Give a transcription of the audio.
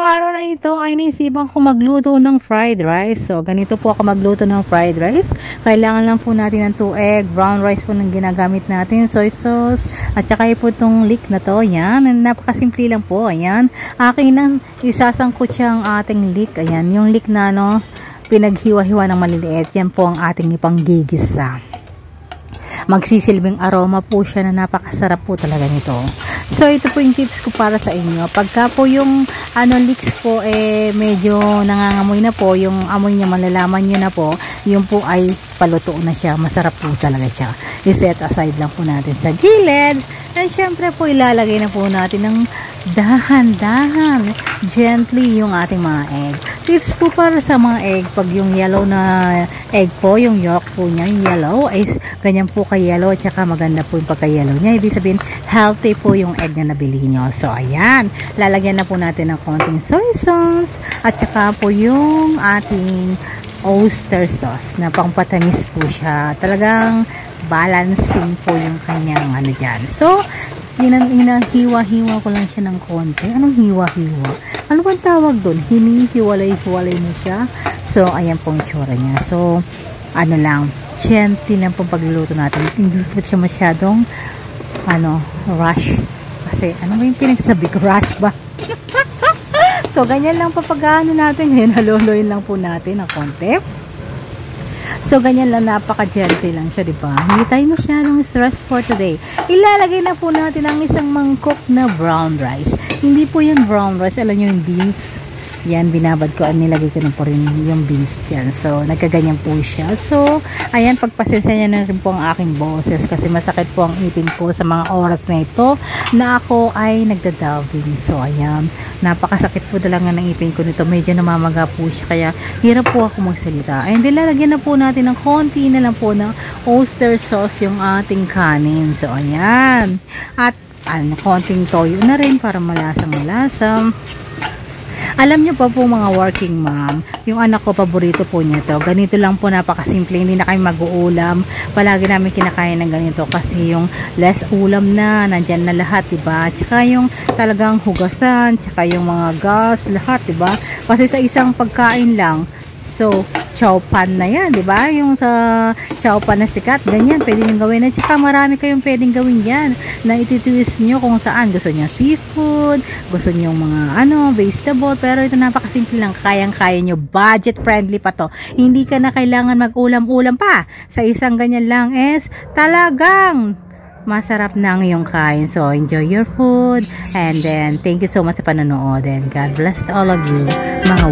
ngayong araw na ito ay naisipan ko magluto ng fried rice. So, ganito po ako magluto ng fried rice. Kailangan lang po natin ng 2 egg, brown rice po ng ginagamit natin, soy sauce, at saka po itong leek na to. Ayan, napakasimple lang po. Ayan, akin nang isasangkot siya ang ating leek. Ayan, yung leek na pinaghiwa-hiwa ng maliliit. Yan po ang ating ipanggigisa. Magsisilbing aroma po siya na napakasarap po talaga nito. So, ito po yung tips ko para sa inyo. Pagka po yung leeks po medyo nangangamoy na po, yung amoy niya malalaman niyo na po, yung po ay paluto na siya. Masarap po talaga siya. I-set aside lang po natin sa gilid. And syempre po ilalagay na po natin ng dahan-dahan, gently yung ating mga egg. Tips po para sa mga egg, pag yung yellow na egg po, yung yolk po niya, yung yellow, ay ganyan po ka-yellow at saka maganda po yung pagka-yellow niya. Ibig sabihin, healthy po yung egg na nabili nyo. So, ayan. Lalagyan na po natin ng konting soy sauce at saka po yung ating oyster sauce na pangpatamis po siya. Talagang balancing po yung kanyang dyan. So, hiwa-hiwa ko lang siya ng konti. Anong hiwa-hiwa? Ano bang tawag doon? Hinihiwalay-hiwalay mo siya. So, ayan pong tsura niya. So, gently lang pong pagluluto natin. Hindi po siya masyadong rush. Kasi, ano ba yung pinagsabi ko? Rush ba? So, ganyan lang po pag-ano natin. Ngayon, haluluin lang po natin ng konti. So, ganyan lang, napaka-gentle lang siya, diba? Hindi tayo masyadong stress for today. Ilalagay na po natin ang isang mangkok na brown rice. Hindi po yung brown rice, alam nyo yung beans. Yan, binabad ko, nilagay ko na po rin yung beans dyan. So, nagkaganyan po siya. So, ayan, pagpasensya niya na rin po ang aking boses kasi masakit po ang ipin ko sa mga oras na ito na ako ay nagdadalving. So, ayan, napakasakit po talaga ng ipin ko nito. Medyo namamaga po siya, kaya hirap po ako magsalita. And then, lalagyan na po natin ng konti na lang po ng oyster sauce yung ating kanin. So, ayan. At, konting toyo na rin para malasang-malasang. Alam niyo pa po mga working mom, yung anak ko paborito po niya to. Ganito lang po, napakasimple, hindi na kayo mag-uulam. Palagi namin kinakain ng ganito kasi yung less ulam na, nandyan na lahat, diba? Tsaka yung talagang hugasan, tsaka yung mga gas, lahat, diba? Kasi sa isang pagkain lang, so, chow pan na yan, di ba? Yung sa chow pan na sikat, ganyan, pwede nyo gawin. At saka marami kayong pwedeng gawin yan na ititwist nyo kung saan. Gusto nyo seafood, gusto nyo mga vegetable, pero ito napakasimple lang, kayang-kaya nyo, budget friendly pa to. Hindi ka na kailangan mag-ulam-ulam pa. Sa isang ganyan lang is talagang masarap na ang iyong kain. So, enjoy your food. And then, thank you so much sa panonood. And God bless all of you, mga